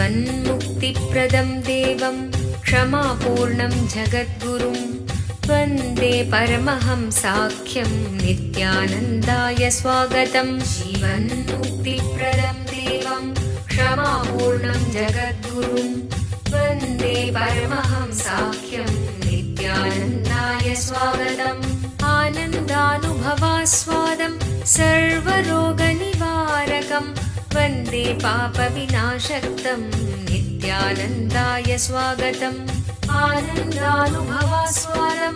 जीवन्मुक्तिप्रदं देवं क्षमापूर्णं जगद्गुरुं वन्दे परमहंसाख्यं नित्यानन्दाय स्वागतं। जीवन्मुक्तिप्रदं देवं क्षमापूर्णं जगद्गुरुं वन्दे परमहंसाख्यं नित्यानन्दाय स्वागतम्। आनन्दानुभवास्वादं सर्वरोगनिवारकं वन्दे पापविनाशक्तं नित्यानन्दाय स्वागतम्। आनन्दानुभवास्वादं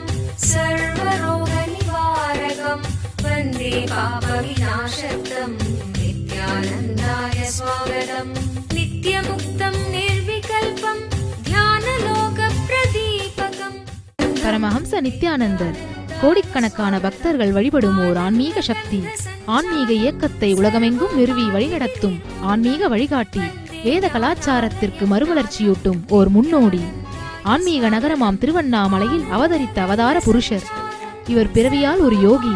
सर्वरोगनिवारकं वन्दे पापविनाशक्तं नित्यानन्दाय स्वागतम्। नित्यमुक्तं निर्विकल्पं ध्यानलोकप्रदीपकम्। பரமஹம்ச நித்யானந்தர் கோடிக்கணக்கான பக்தர்கள் வழிபடும் ஓர் ஆன்மீக சக்தி. ஆன்மீக இயக்கத்தை உலகமெங்கும் நிறுவி வழிநடத்தும் ஆன்மீக வழிகாட்டி. வேத கலாச்சாரத்திற்கு மறுமலர்ச்சியூட்டும் ஓர் முன்னோடி. ஆன்மீக நகரமாம் திருவண்ணாமலையில் அவதரித்த அவதார புருஷர். இவர் பிறவியால் ஒரு யோகி.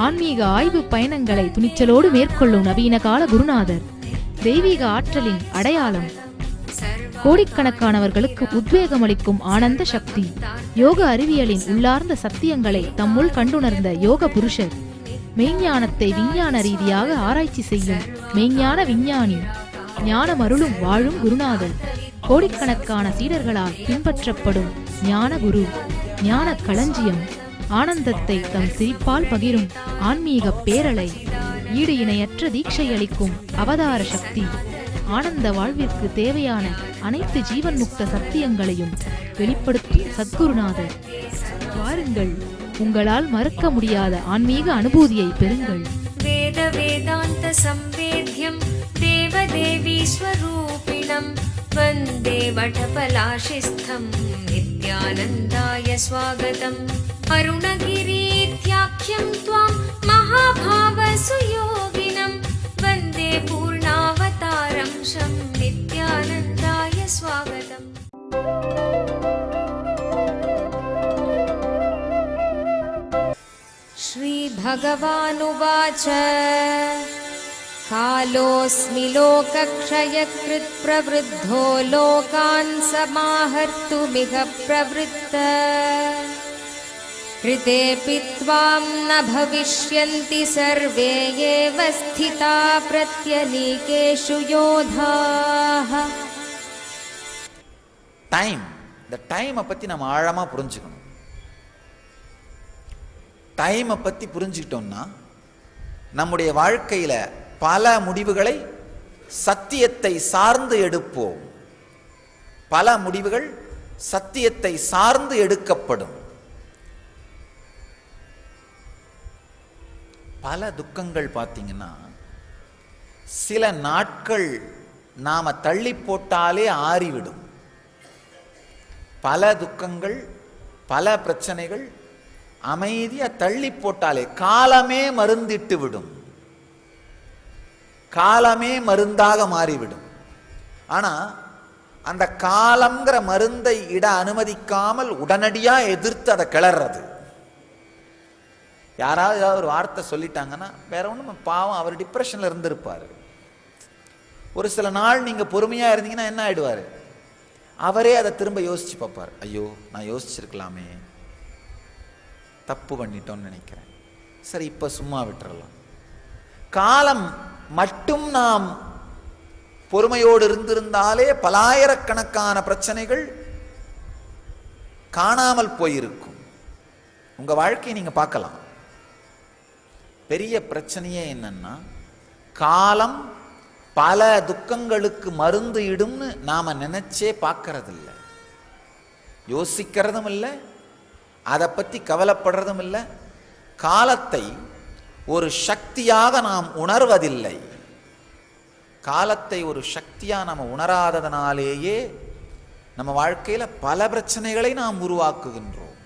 ஆன்மீக ஆய்வு பயணங்களை துணிச்சலோடு மேற்கொள்ளும் நவீன கால குருநாதர். தெய்வீக ஆற்றலின் அடையாளம். கோடிக்கணக்கானவர்களுக்கு உத்வேகமளிக்கும் ஆனந்த சக்தி. யோக அறிவியலின் உள்ளார்ந்த சத்தியங்களை தம்முள் கண்டுணர்ந்த யோக புருஷர். மெய்ஞானத்தை விஞ்ஞான ரீதியாக ஆராய்ச்சி செய்யும் மெய்ஞான விஞ்ஞானி. ஞானமருளும் வாழும் குருநாதர். கோடிக்கணக்கான சீடர்களால் பின்பற்றப்படும் ஞான குரு. ஞான களஞ்சியம். ஆனந்தத்தை தம் சிரிப்பால் பகிரும் ஆன்மீக பேரலை. ஈடு இணையற்ற தீட்சை அளிக்கும் அவதார சக்தி. ஆனந்த வாழ்விற்கு தேவையான அனைத்து ஜீவன் முக்த சத்தியங்களையும் வெளிப்படுத்தும் சத்குருநாதர். வாருங்கள், உங்களால் மறக்க முடியாத ஆன்மீக அனுபூதியை பெறுங்கள். வேத வேதாந்த சம்வேத்யம் தேவதேவி ஸ்வரூபிணம் வந்தே வடபலாசிஸ்தம் நித்யானந்தாய ஸ்வாகதம். அருணகிரீத்யாख्यं त्वां महाभावसुयोगिनं वन्दे पूर्णावतारं शं नित्यानन्दाय स्वागतम्। श्रीभगवानुवाच कालोऽस्मि लोकक्षयकृत् प्रवृद्धो लोकान् समाहर्तुमिह प्रवृत्तः ऋतेऽपि त्वां न भविष्यन्ति सर्वे एव स्थिता प्रत्यनीकेषु योधाः. டைம், இந்த டைமை பற்றி நம்ம ஆழமாக புரிஞ்சுக்கணும். டைமை பற்றி புரிஞ்சுக்கிட்டோம்னா நம்முடைய வாழ்க்கையில் பல முடிவுகளை சத்தியத்தை சார்ந்து எடுப்போம். பல முடிவுகள் சத்தியத்தை சார்ந்து எடுக்கப்படும். பல துக்கங்கள் பார்த்தீங்கன்னா சில நாட்கள் நாம தள்ளி போட்டாலே ஆறிவிடும். பல துக்கங்கள், பல பிரச்சனைகள் அமைதியா தள்ளி போட்டாலே காலமே மருந்திட்டு விடும். காலமே மருந்தாக மாறிவிடும். ஆனா அந்த காலம்ங்கிற மருந்தை இட அனுமதிக்காமல் உடனடியா எதிர்த்து அதை கிளறது. யாராவது ஏதாவது ஒரு வார்த்தை சொல்லிட்டாங்கன்னா வேற ஒன்றும், பாவம் அவர் டிப்ரெஷன்ல இருந்திருப்பாரு. ஒரு சில நாள் நீங்க பொறுமையா இருந்தீங்கன்னா என்ன ஆயிடுவாரு, அவரே அதை திரும்ப யோசிச்சு பார்ப்பார். ஐயோ, நான் யோசிச்சிருக்கலாமே, தப்பு பண்ணிட்டோம்னு நினைக்கிறேன், சரி இப்ப சும்மா விட்டுறலாம். காலம் மட்டும் நாம் பொறுமையோடு இருந்திருந்தாலே பலாயிரக்கணக்கான பிரச்சனைகள் காணாமல் போயிருக்கும். உங்க வாழ்க்கையை நீங்க பார்க்கலாம். பெரிய பிரச்சனையே என்னன்னா, காலம் பல துக்கங்களுக்கு மருந்து இடும்னு நாம நினைச்சே பார்க்கறதில்ல, யோசிக்கிறதும் இல்லை, அதை பத்தி கவலைப்படுறதும் இல்லை. காலத்தை ஒரு சக்தியாக நாம் உணர்வதில்லை. காலத்தை ஒரு சக்தியா நம்ம உணராததனாலேயே நம்ம வாழ்க்கையில பல பிரச்சனைகளை நாம் உருவாக்குகின்றோம்,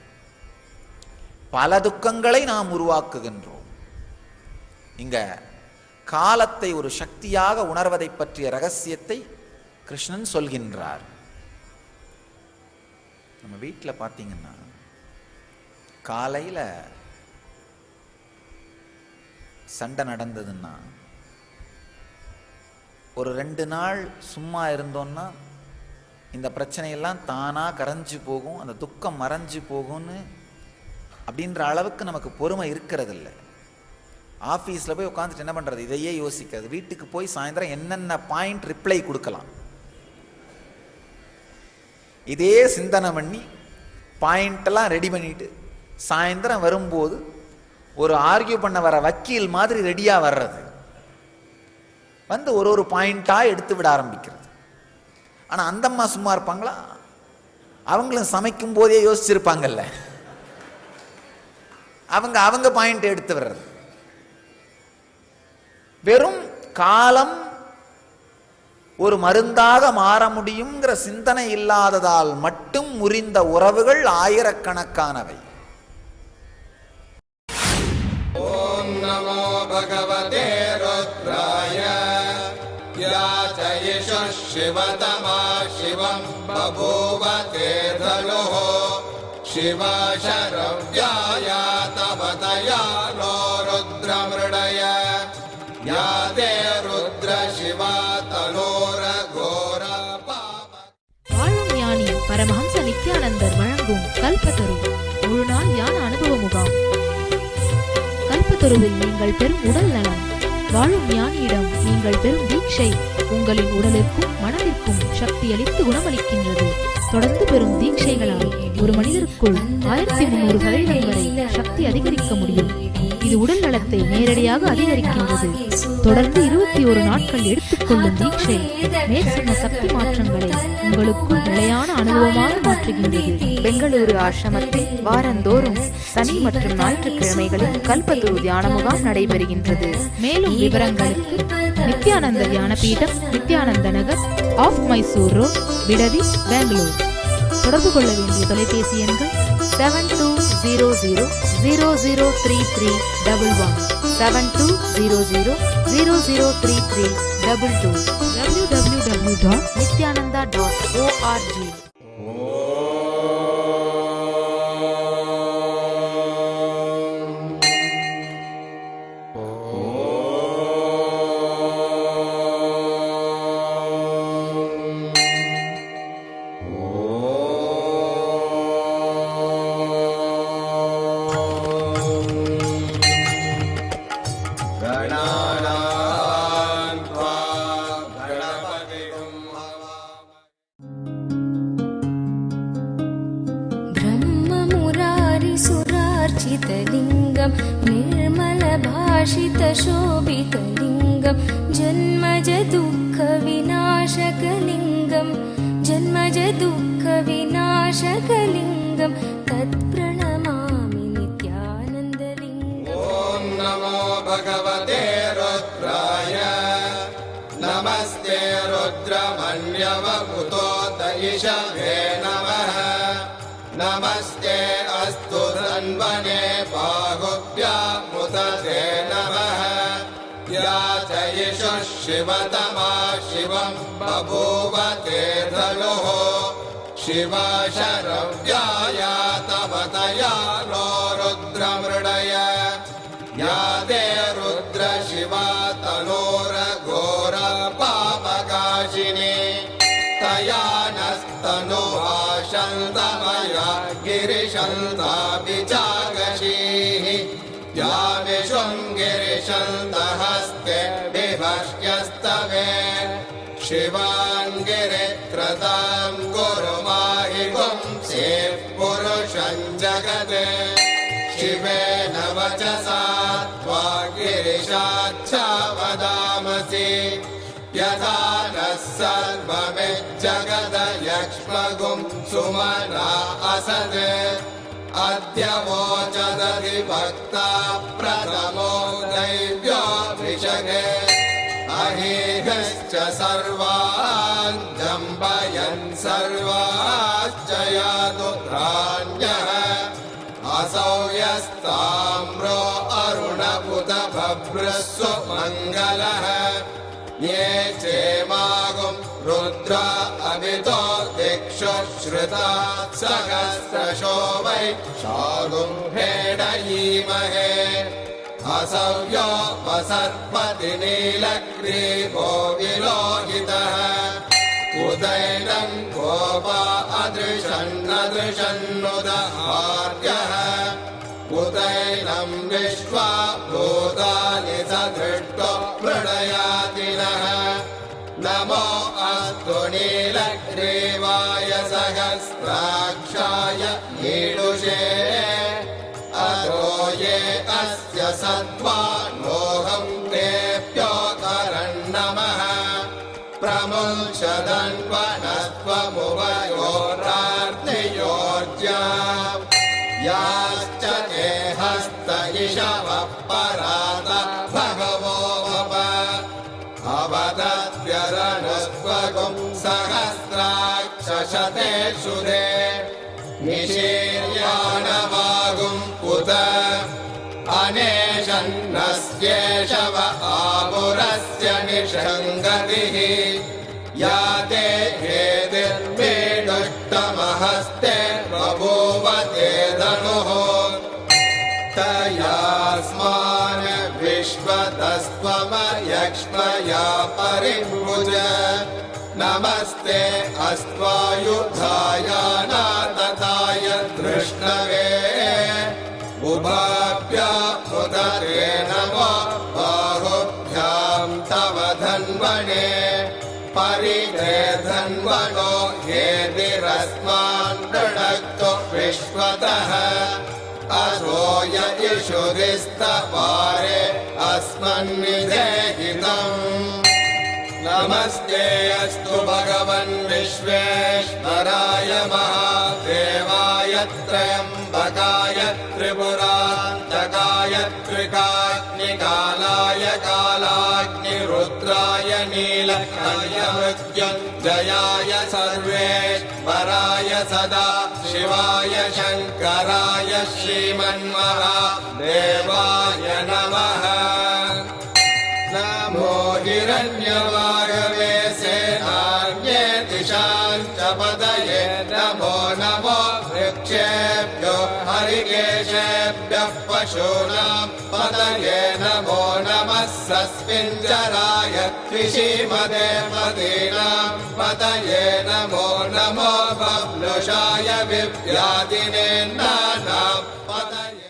பல துக்கங்களை நாம் உருவாக்குகின்றோம். இங்க காலத்தை ஒரு சக்தியாக உணர்வதை பற்றிய ரகசியத்தை கிருஷ்ணன் சொல்கின்றார். நம்ம வீட்டில் பார்த்தீங்கன்னா காலையில் சண்டை நடந்ததுன்னா ஒரு 2 நாள் சும்மா இருந்தோன்னா இந்த பிரச்சனையெல்லாம் தானாக கரைஞ்சி போகும், அந்த துக்கம் மறைஞ்சு போகும்னு அப்படின்ற அளவுக்கு நமக்கு பொறுமை இருக்கிறதில்ல. ஆஃபீஸில் போய் உட்காந்துட்டு என்ன பண்ணுறது, இதையே யோசிக்கிறது. வீட்டுக்கு போய் சாயந்தரம் என்னென்ன பாயிண்ட் ரிப்ளை கொடுக்கலாம், இதே சிந்தனை பண்ணி பாயிண்டெல்லாம் ரெடி பண்ணிட்டு சாயந்தரம் வரும்போது ஒரு ஆர்கியூ பண்ண வர வக்கீல் மாதிரி ரெடியாக வர்றது, வந்து ஒரு பாயிண்டாக எடுத்து விட ஆரம்பிக்கிறது. ஆனால் அந்த அம்மா சும்மா இருப்பாங்களா? அவங்களும் சமைக்கும் போதே யோசிச்சிருப்பாங்கல்ல, அவங்க பாயிண்ட் எடுத்து வர்றது. வெறும் காலம் ஒரு மருந்தாக மாற முடியுங்கிற சிந்தனை இல்லாததால் மட்டும் முறிந்த உறவுகள் ஆயிரக்கணக்கானவை. ஓம் நமோ பகவதே ருத்ராய யாசயிஷ சிவதமா சிவம் பபூவ தேதலோஹ சிவசரவ்யாய தவதயா நோ ருத்ரமிருடய யாதே ருத்ர சிவா தலோர கோர பாப. வாழும் ஞானி பரமஹம்ச நித்யானந்தர் வழங்கும் கல்பத்தரு முழுநாள் ஞான அனுபவ முகாம். கல்பத்தருவில் நீங்கள் பெறும் உடல் நலம், வாழும் ஞானியிடம் நீங்கள் பெறும் தீட்சை உங்களின் உடலிற்கும் மனதிற்கும் சக்தி அளித்து குணமளிக்கின்றது. தொடர்ந்து பெறும் தீட்சைகளால் ஒரு மனிதருக்குள் 1300 சதவீதம் வரை சக்தி அதிகரிக்க முடியும். இது உடல் நலத்தை நேரடியாக அதிகரிக்கின்றது. தொடர்ந்து 21 நாட்கள் எடுத்துக்கொள்ளும் தீட்சை மேற்சொன்ன சக்தி மாற்றங்களை உங்களுக்குள் நிலையான அனுபவமாக மாற்றுகின்றது. பெங்களூரு ஆசிரமத்தில் வாரந்தோறும் சனி மற்றும் ஞாயிற்றுக்கிழமைகளில் கல்பத்துரு தியான முகாம் நடைபெறுகின்றது. மேலும் விவரங்களுக்கு நித்யானந்த தியான பீடம், நித்யானந்த நகர், ஆஃப் மைசூர் ரோட், விடதி, பெங்களூர். தொடர்பு கொள்ள வேண்டிய தொலைபேசி எண்கள் 7200003311, 7200003322, www.nityananda.org. ब्रह्ममुरारिसुरार्चितलिङ्गं निर्मलभाषितशोभितलिङ्गं जन्मजदुःखविनाशकलिङ्गं जन्मजदुःखविनाशकलिङ्गं तत्प्रणमामि नित्यानन्दलिङ्गम्. ॐ नमो भगवते रुद्राय नमस्ते रुद्रमन्यवपुतो तयिषवे नमः नमस्ते अस्तु धन्वने बाहुभ्यामुदते नमः याचयिषु शिवतमा शिवं बभूव तेऽधनुः शिवशरव्याय तवतया नो रुद्रमृडय या ते रुद्र शिवा तनोरघोर पापकाशिनी तया नस्तनुभाषन्तमया गिरिशन्ताभिजागशीः या विशृङ्गिरिशन्तहस्ते विभष्यस्तवे शिवाङ्गिरित्रतां कुरु माहि पुंसेः पुरुषं जगते शिवेन वचसा त्वा गिरिशाच्छा वदामसि यथा नः सर्वमिज्जगदयक्ष्मगुं सुमना असत् अद्य वोचदधिभक्ता प्रथमो दैव्योऽभिषगे अहीहश्च सर्वान् जम्बयन् सर्वाश्च यातु प्राण्यः असौ यस्ताम्रो अरुणपुत भभ्रस्व मङ्गलः ये चेमागुं रुद्र अभितो दिक्षु श्रुता सहस्रशो वै शागुं भेडयीमहे असव्यो वसर्पति नीलग्रीवो विलोहितः उदैनं गोपा अदृशन्नदृशन्नुदहार्यः उदैनं विश्वा भूतानि सदृष्टो मृडयातिनः नमो अस्तु नीलग्रीवाय सहस्राक्षाय ईडुषे अधो ये अस्य सत्त्वानोऽहं तेभ्यो करन्नमः प्रमुञ्चदन्वनत्वमुभयोरार्थियोर्जा याश्च ते हस्त इषवः परात भगवो वप अवदद्यरनुस्त्वगुं सहस्राक्षशतेषु ते निशीर्याणवागुं उत अनेशन्नस्येषव आपुरस्य निषङ्गतिः या ते हेतिर्मेडुष्टमहस्ते बभूव ते धनुः तयास्मान् विश्वतस्त्वमयक्ष्मया परिभुज नमस्ते अस्त्वायुधाय नातताय धृष्णवे उभाभ्याम् उदरे नमो बाहुभ्यां तव धन्वने परिधे धन्वनो हेतिरस्मान् दृढक्तो विश्वतः असो यजुषुरिस्तवारे अस्मन्निधेहितम् नमस्ते अस्तु भगवन् विश्वेश्वराय महादेवाय त्र्यम्बकाय त्रिपुरान्तकाय त्रिकाग्निकालाय कालाग्निरुद्राय नीलकण्ठाय मृत्युञ्जयाय सर्वेश्वराय सदा शिवाय शङ्कराय श्रीमन्महादेवाय नमः नमो हिरण्यवागवे सेनान्ये दिशां च पदये नमो नमो वृक्षेभ्यो हरिकेशेभ्यः पशूनां पदये नमो नमः सस्मिञ्जराय त्रिशीमदे पदीनां पदये नमो नमो बभ्नुषाय विव्याधिने नानां पदये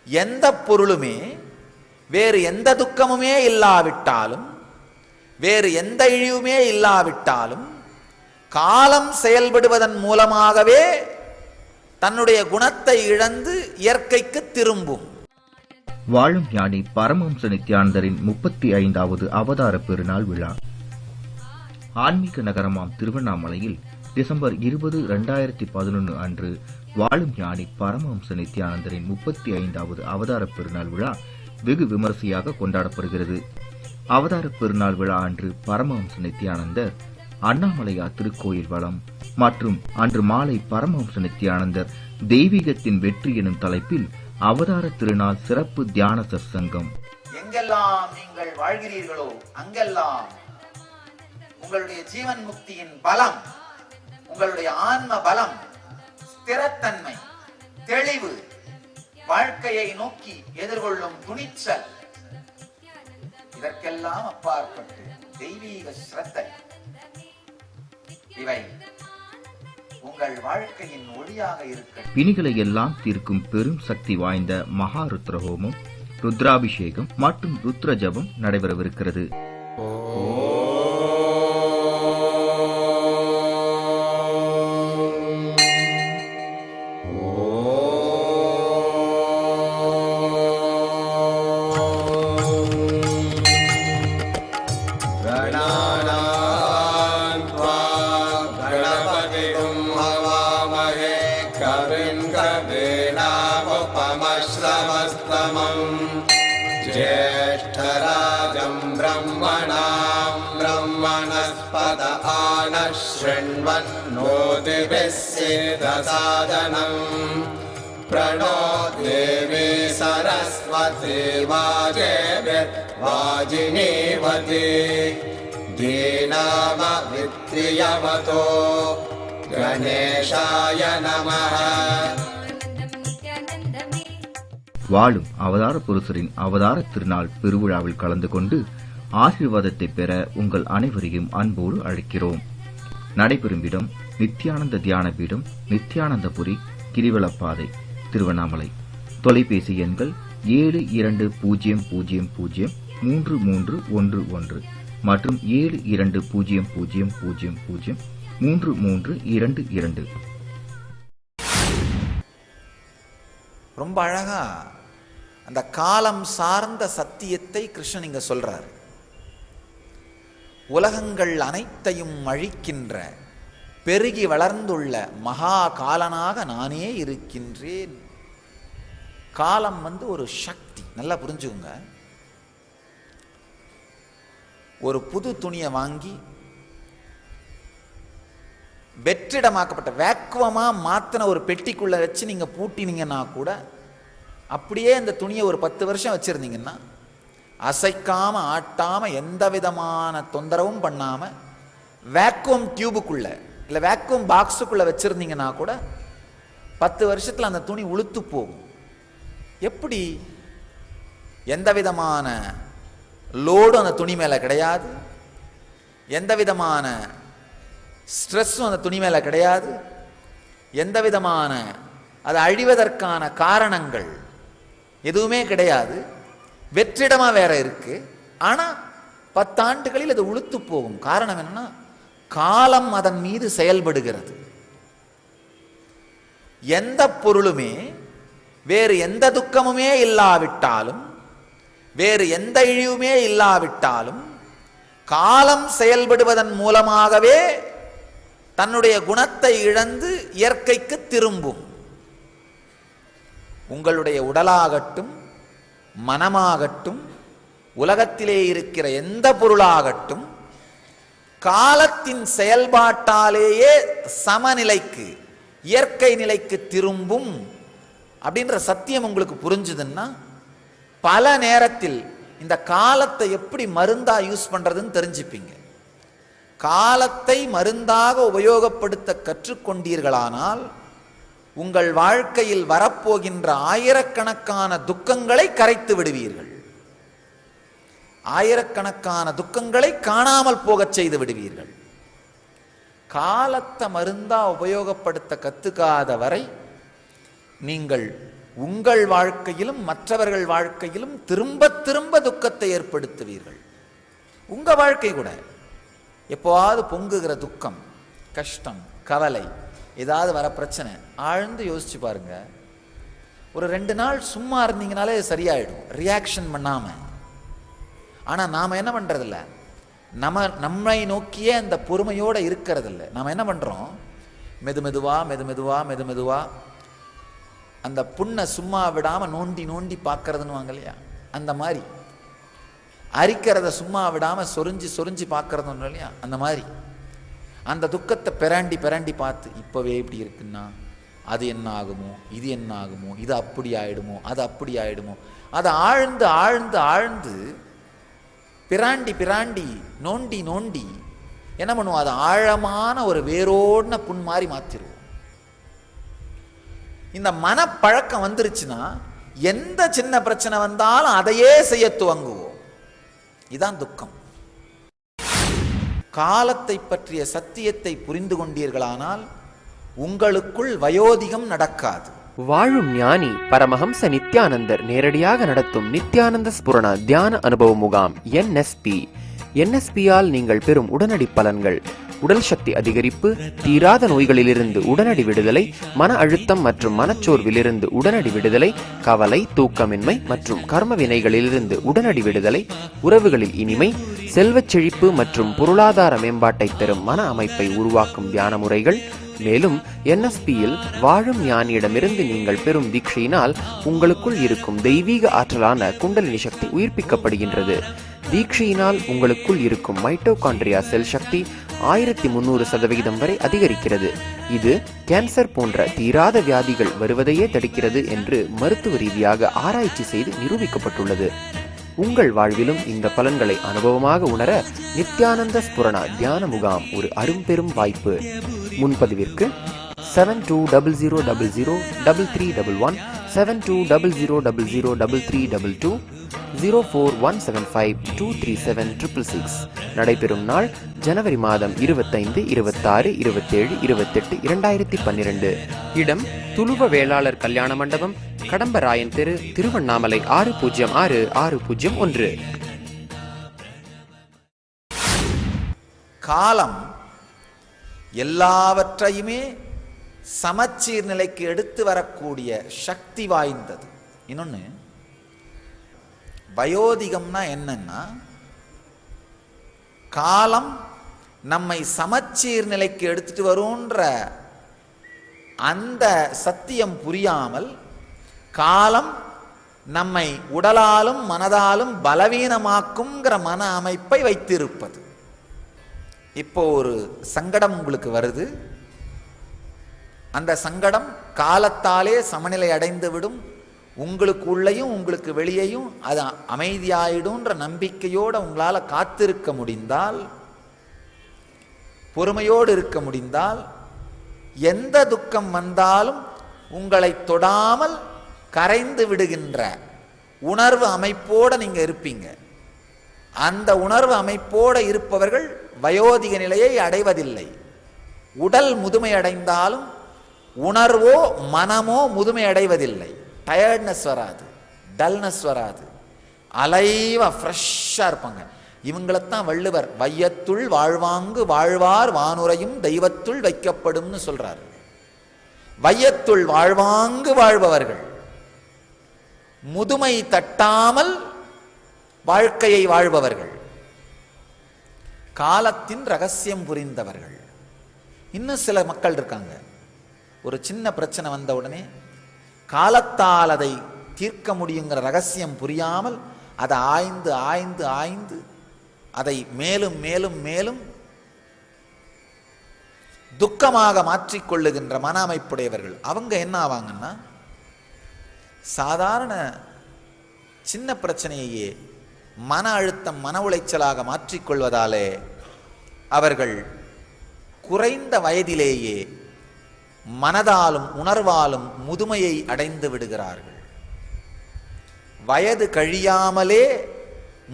எந்த பொருளுமே வேறு எந்த துக்கமுமே இல்லாவிட்டாலும் வேறு எந்த இழிவுமே இல்லாவிட்டாலும் காலம் செயல்படுவதன் மூலமாகவே தன்னுடைய குணத்தை இழந்து இயற்கைக்கு திரும்பும். வாழும் ஞானி பரமஹம்ச நித்யானந்தரின் 35வது அவதார பெருநாள் விழா ஆன்மீக நகரமாம் திருவண்ணாமலையில் டிசம்பர் 20, 2011 அன்று வாழும் ஞானி பரமஹம்ச நித்யானந்தரின் 35வது அவதார பெருநாள் விழா வெகு விமரிசையாக கொண்டாடப்படுகிறது. அவதார பெருநாள் விழா அன்று பரமஹம்ச நித்யானந்தர் அண்ணாமலையார் திருக்கோயில் வளம் மற்றும் அன்று மாலை பரமஹம்ச நித்யானந்தர் தெய்வீகத்தின் வெற்றி எனும் தலைப்பில் அவதார திருநாள் சிறப்பு தியான சத்சங்கம். எங்கெல்லாம் நீங்கள் வாழ்கிறீர்களோ அங்கெல்லாம் உங்களுடைய ஜீவன் முக்தியின் பலம், உங்களுடைய ஆன்ம பலம், ஸ்திரத்தன்மை, தெளிவு, வாழ்க்கையை நோக்கி எதிர்கொள்ளும் துணிச்சல், இதற்கெல்லாம் அப்பாற்பட்டு தெய்வீக ஸ்ரத்தை, இவை உங்கள் வாழ்க்கையின் ஒளியாக இருக்க பிணிகளை எல்லாம் தீர்க்கும் பெரும் சக்தி வாய்ந்த மகா ருத்ரஹோமம், ருத்ராபிஷேகம் மற்றும் ருத்ர ஜபம் நடைபெறவிருக்கிறது. ज्येष्ठराजं ब्रह्मणां ब्रह्मणस्पत आनः शृण्वन्नोतिभिः सिद्धसादनम् प्रणो देवी सरस्वती वाजेभिर्वाजिनीवती दीनामवित्रियवतो गणेशाय नमः. வாழும் அவதார புருஷரின் அவதார திருநாள் பெருவிழாவில் கலந்து கொண்டு ஆசீர்வாதத்தை பெற உங்கள் அனைவரையும் அன்போடு அழைக்கிறோம். நடைபெறும் இடம் நித்யானந்த தியான பீடம், நித்யானந்தபுரி, கிரிவலப்பாதை, திருவண்ணாமலை. தொலைபேசி எண்கள் 72003311 மற்றும் 7200003322. ரொம்ப அழகா அந்த காலம் சார்ந்த சத்தியத்தை கிருஷ்ணன் இங்க சொல்றாரு. உலகங்கள் அனைத்தையும் அழிக்கின்ற பெருகி வளர்ந்துள்ள மகா காலனாக நானே இருக்கின்றேன். காலம் ஒரு சக்தி. நல்லா புரிஞ்சுங்க. ஒரு புது துணியை வாங்கி வெற்றிடமாக்கப்பட்ட வேக்குவமா மாத்தின ஒரு பெட்டிக்குள்ள வச்சு நீங்க பூட்டினீங்கன்னா கூட, அப்படியே இந்த துணியை ஒரு 10 வருஷம் வச்சிருந்தீங்கன்னா, அசைக்காம ஆட்டாம எந்த விதமான தொந்தரவும் பண்ணாம வேக்குவம் டியூபுக்குள்ள இல்ல வேக்குவம் பாக்ஸுக்குள்ள வச்சிருந்தீங்கன்னா கூட 10 வருஷத்துல அந்த துணி உளுத்து போகும். எப்படி? எந்த விதமான லோடும் அந்த துணி மேல கிடையாது, எந்த விதமான ஸ்ட்ரெஸ்ஸும் அந்த துணி மேல கிடையாது, எந்த விதமான அது அழிவதற்கான காரணங்கள் எதுவுமே கிடையாது. வெற்றிடமா வேற இருக்கு. ஆனா 10 ஆண்டுகளில் அது உளுத்து போகும். காரணம் என்னன்னா, காலம் அதன் மீது செயல்படுகிறது. எந்த பொருளுமே வேறு எந்த துக்கமுமே இல்லாவிட்டாலும், வேறு எந்த இழிவுமே இல்லாவிட்டாலும், காலம் செயல்படுவதன் மூலமாகவே தன்னுடைய குணத்தை இழந்து இயற்கைக்கு திரும்பும். உங்களுடைய உடலாகட்டும், மனமாகட்டும், உலகத்திலே இருக்கிற எந்த பொருளாகட்டும், காலத்தின் செயல்பாட்டாலேயே சமநிலைக்கு, இயற்கை நிலைக்கு திரும்பும் அப்படின்ற சத்தியம் உங்களுக்கு புரிஞ்சுதுன்னா, பல நேரத்தில் இந்த காலத்தை எப்படி மருந்தா யூஸ் பண்றதுன்னு தெரிஞ்சுப்பீங்க. காலத்தை மருந்தாக உபயோகப்படுத்த கற்றுக்கொண்டீர்களானால், உங்கள் வாழ்க்கையில் வரப்போகின்ற ஆயிரக்கணக்கான துக்கங்களை கரைத்து விடுவீர்கள். ஆயிரக்கணக்கான துக்கங்களை காணாமல் போகச் செய்து விடுவீர்கள். காலத்தை மருந்தா உபயோகப்படுத்த கத்துக்காத வரை நீங்கள் உங்கள் வாழ்க்கையிலும் மற்றவர்கள் வாழ்க்கையிலும் திரும்ப திரும்ப துக்கத்தை ஏற்படுத்துவீர்கள். உங்க வாழ்க்கை கூட எப்போவாவது பொங்குகிற துக்கம், கஷ்டம், கவலை, ஏதாவது வர பிரச்சனை, ஆழ்ந்து யோசிச்சு பாருங்க. ஒரு 2 நாள் சும்மா இருந்தீங்கனாலே சரியாயிடும், ரியாக்ஷன் பண்ணாம. ஆனா நாம என்ன பண்றதில்ல, நம்மை நோக்கியே அந்த பொறுமையோட இருக்கிறதில்ல. நாம என்ன பண்றோம், மெதுமெதுவா அந்த புண்ணை சும்மா விடாம நோண்டி நோண்டி பார்க்கறதுன்னு வாங்க இல்லையா, அந்த மாதிரி அரிக்கிறத சும்மா விடாம சொரிஞ்சு பார்க்கறதுன்னு இல்லையா, அந்த மாதிரி அந்த துக்கத்தை பெராண்டி பார்த்து, இப்பவே இப்படி இருக்குன்னா அது என்ன ஆகுமோ, இது என்ன ஆகுமோ, இது அப்படி ஆயிடுமோ, அது அப்படி ஆயிடுமோ, அதை ஆழ்ந்து பிராண்டி நோண்டி என்ன பண்ணுவோம், அது ஆழமான ஒரு வேரோடுன புண் மாதிரி மாத்திருவோம். இந்த மனப்பழக்கம் வந்துருச்சுன்னா எந்த சின்ன பிரச்சனை வந்தாலும் அதையே செய்ய துவங்குவோம். இதான் துக்கம். காலத்தை பற்றிய சத்தியத்தை புரிந்து கொண்டீர்களானால் உங்களுக்குள் வயோதிகம் நடக்காது. வாழும் ஞானி பரமஹம்ச நித்யானந்தர் நேரடியாக நடத்தும் நித்யானந்த ஸ்புரண தியான அனுபவ முகாம் NSP-ஆல் நீங்கள் பெறும் உடனடி பலன்கள்: உடல் சக்தி அதிகரிப்பு, தீராத நோய்களிலிருந்து உடனடி விடுதலை, மன அழுத்தம் மற்றும் மனச்சோர்விலிருந்து உடனடி விடுதலை, கவலை, தூக்கமின்மை மற்றும் கர்ம வினைகளிலிருந்து உடனடி விடுதலை, உறவுகளில் இனிமை, செல்வச் செழிப்பு மற்றும் பொருளாதார மேம்பாட்டை தரும் மன அமைப்பை உருவாக்கும் தியான முறைகள். மேலும் NSP-யில் வாழும் ஞானியிடமிருந்து நீங்கள் பெறும் தீட்சையினால் உங்களுக்குள் இருக்கும் தெய்வீக ஆற்றலான குண்டலினி சக்தி உயிர்ப்பிக்கப்படுகின்றது. தீட்சையினால் உங்களுக்குள் இருக்கும் மைட்டோகாண்ட்ரியா செல் சக்தி 1300% வரை அதிகரிக்கிறது. இது கேன்சர் போன்ற தீராத வியாதிகள் வருவதையே தடுக்கிறது என்று மருத்துவ ரீதியாக ஆராய்ச்சி செய்து நிரூபிக்கப்பட்டுள்ளது. உங்கள் வாழ்விலும் இந்த பலன்களை அனுபவமாக உணர நித்யானந்த ஸ்புரணா தியான முகாம் ஒரு அரும்பெரும் வாய்ப்பு. முன்பதிவிற்கு 7200003311 7200003322 04175237666. நடைபெறும் நாள் ஜனவரி மாதம் 25, 26, 27, 28, 2012. இடம் துளுவ வேளாளர் கல்யாண மண்டபம், கடம்பராயன் தெரு, திருவண்ணாமலை 606601. காலம் எல்லாவற்றையுமே சமச்சீர் நிலைக்கு எடுத்து வரக்கூடிய சக்தி வாய்ந்தது. இன்னொன்னு, வயோதிகம்னா என்னன்னா, காலம் நம்மை சமச்சீர் நிலைக்கு எடுத்துட்டு வரும்ன்ற அந்த சத்தியம் புரியாமல் காலம் நம்மை உடலாலும் மனதாலும் பலவீனமாக்குங்கிற மன அமைப்பை வைத்திருப்பது. இப்போ ஒரு சங்கடம் உங்களுக்கு வருது, அந்த சங்கடம் காலத்தாலே சமநிலை அடைந்து விடும், உங்களுக்கு உள்ளேயும் உங்களுக்கு வெளியேயும் அது அமைதியாயிடும்ன்ற நம்பிக்கையோடு உங்களால் காத்திருக்க முடிந்தால், பொறுமையோடு இருக்க முடிந்தால், எந்த துக்கம் வந்தாலும் உங்களை தொடாமல் கரைந்து விடுகின்ற உணர்வு அமைப்போடு நீங்கள் இருப்பீங்க. அந்த உணர்வு அமைப்போடு இருப்பவர்கள் வயோதிக நிலையை அடைவதில்லை. உடல் முதுமை அடைந்தாலும் உணர்வோ மனமோ முதுமை அடைவதில்லை. டயர்ட்னஸ் வராது, டல்னஸ் வராது, அலைவா ஃப்ரெஷ்ஷாக இருப்பாங்க. இவங்களைத்தான் வள்ளுவர் வையத்துள் வாழ்வாங்கு வாழ்வார் வானுரையும் தெய்வத்துள் வைக்கப்படும்னு சொல்றாரு. வையத்துள் வாழ்வாங்கு வாழ்பவர்கள், முதுமை தட்டாமல் வாழ்க்கையை வாழ்பவர்கள், காலத்தின் ரகசியம் புரிந்தவர்கள். இன்னும் சில மக்கள் இருக்காங்க, ஒரு சின்ன பிரச்சனை வந்த உடனே காலத்தால் அதை தீர்க்க முடியுங்கிற ரகசியம் புரியாமல் அதை ஆய்ந்து ஆய்ந்து ஆய்ந்து அதை மேலும் மேலும் மேலும் துக்கமாக மாற்றிக்கொள்ளுகின்ற மன அமைப்புடையவர்கள். அவங்க என்ன ஆவாங்கன்னா, சாதாரண சின்ன பிரச்சனையே மன அழுத்தம் மன உளைச்சலாக மாற்றிக்கொள்வதாலே அவர்கள் குறைந்த வயதிலேயே மனதாலும் உணர்வாலும் முதுமையை அடைந்து விடுகிறார்கள். வயது கழியாமலே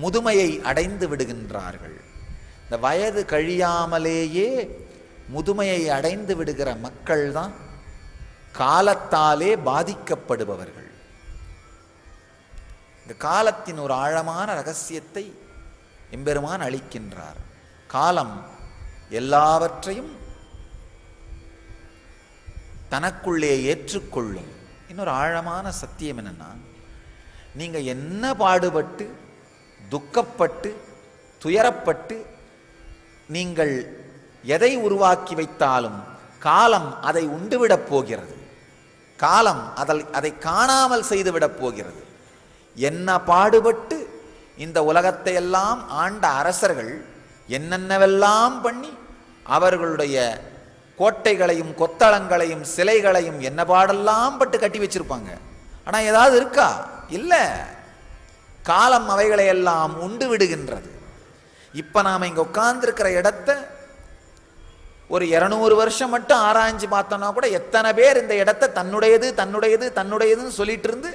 முதுமையை அடைந்து விடுகின்றார்கள். இந்த வயது கழியாமலேயே முதுமையை அடைந்து விடுகிற மக்கள் தான் காலத்தாலே பாதிக்கப்படுபவர்கள். இந்த காலத்தின் ஒரு ஆழமான ரகசியத்தை எம்பெருமான் அளிக்கின்றார். காலம் எல்லாவற்றையும் தனக்குள்ளே ஏற்றுக்கொள்ளும். இன்னொரு ஆழமான சத்தியம் என்னன்னா, நீங்க என்ன பாடுபட்டு துக்கப்பட்டு துயரப்பட்டு நீங்கள் எதை உருவாக்கி வைத்தாலும் காலம் அதை உண்டுவிடப் போகிறது. காலம் அதை காணாமல் செய்துவிடப் போகிறது. என்ன பாடுபட்டு இந்த உலகத்தை எல்லாம் ஆண்ட அரசர்கள் என்னென்னவெல்லாம் பண்ணி அவர்களுடைய கோட்டைகளையும் கொத்தளங்களையும் சிலைகளையும் என்ன பாடெல்லாம் பட்டு கட்டி வச்சிருப்பாங்க. ஆனா ஏதாவது இருக்கா? இல்லை. காலம் அவைகளை எல்லாம் உண்டு விடுகின்றது. இப்ப நாம இங்க உட்கார்ந்துருக்கிற இடத்த ஒரு 200 வருஷம் மட்டும் ஆராய்ஞ்சு பார்த்தோம்னா கூட எத்தனை பேர் இந்த இடத்த தன்னுடையது தன்னுடையது தன்னுடையதுன்னு சொல்லிட்டு இருந்து,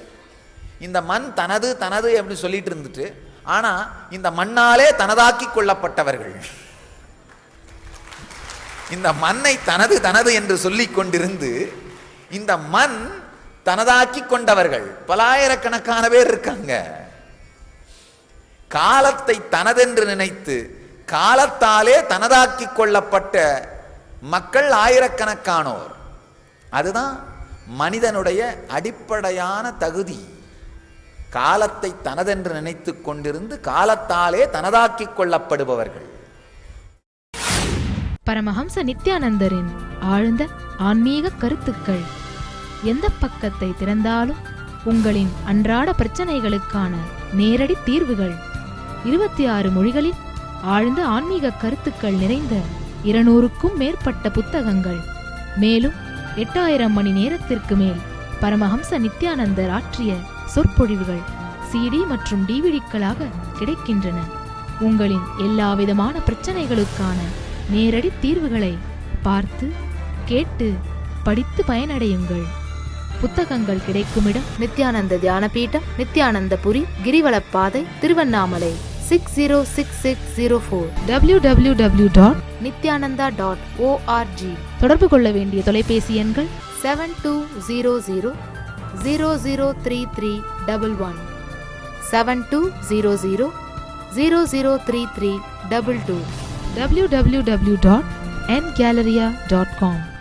இந்த மண் தனது தனது அப்படின்னு சொல்லிட்டு இருந்துட்டு, ஆனா இந்த மண்ணாலே தனதாக்கி கொள்ளப்பட்டவர்கள், இந்த மண்ணை தனது தனது என்று சொல்லிக் கொண்டிருந்து இந்த மண் தனதாக்கி கொண்டவர்கள் பலாயிரக்கணக்கான பேர் இருக்காங்க. காலத்தை தனதென்று நினைத்து காலத்தாலே தனதாக்கி கொள்ளப்பட்ட மக்கள் ஆயிரக்கணக்கானோர். அதுதான் மனிதனுடைய அடிப்படையான தகுதி. காலத்தை தனதென்று நினைத்து கொண்டிருந்து காலத்தாலே தனதாக்கி கொள்ளப்படுபவர்கள். பரமஹம்ச நித்யானந்தரின் ஆழ்ந்த ஆன்மீக கருத்துக்கள். எந்த பக்கத்தை திறந்தாலும் உங்களின் அன்றாட பிரச்சனைகளுக்கான நேரடி தீர்வுகள். 26 மொழிகளில் ஆழ்ந்த ஆன்மீக கருத்துக்கள் நிறைந்த 200க்கும் மேற்பட்ட புத்தகங்கள். மேலும் 8000 மணி நேரத்திற்கு மேல் பரமஹம்ச நித்யானந்தர் ஆற்றிய சொற்பொழிவுகள் CD மற்றும் DVDக்களாக கிடைக்கின்றன. உங்களின் எல்லாவிதமான பிரச்சனைகளுக்கான நேரடி தீர்வுகளை பார்த்து கேட்டு படித்து பயனடையுங்கள். புத்தகங்கள் கிடைக்கும் இடம் நித்யானந்த தியான பீடம், நித்யானந்தபுரி, கிரிவலப்பாதை, திருவண்ணாமலை 606604 www.nithyananda.org. தொடர்பு கொள்ள வேண்டிய தொலைபேசி எண்கள் 7200003311 7200003322 www.ngalleria.com.